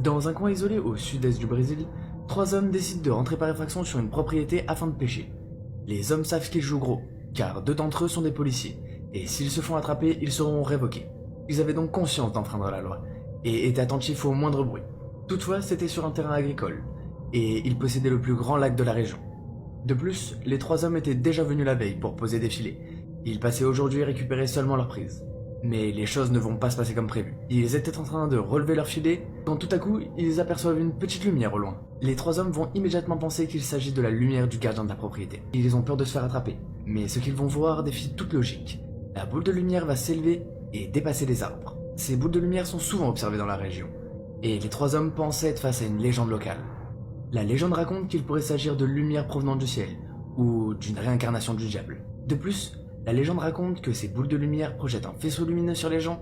Dans un coin isolé au sud-est du Brésil, trois hommes décident de rentrer par effraction sur une propriété afin de pêcher. Les hommes savent qu'ils jouent gros, car deux d'entre eux sont des policiers, et s'ils se font attraper, ils seront révoqués. Ils avaient donc conscience d'enfreindre la loi, et étaient attentifs au moindre bruit. Toutefois, c'était sur un terrain agricole, et ils possédaient le plus grand lac de la région. De plus, les trois hommes étaient déjà venus la veille pour poser des filets. Ils passaient aujourd'hui récupérer seulement leur prise. Mais les choses ne vont pas se passer comme prévu. Ils étaient en train de relever leur filet quand tout à coup, ils aperçoivent une petite lumière au loin. Les trois hommes vont immédiatement penser qu'il s'agit de la lumière du gardien de la propriété. Ils ont peur de se faire attraper, mais ce qu'ils vont voir défie toute logique. La boule de lumière va s'élever et dépasser les arbres. Ces boules de lumière sont souvent observées dans la région, et les trois hommes pensaient être face à une légende locale. La légende raconte qu'il pourrait s'agir de lumière provenant du ciel, ou d'une réincarnation du diable. De plus, la légende raconte que ces boules de lumière projettent un faisceau lumineux sur les gens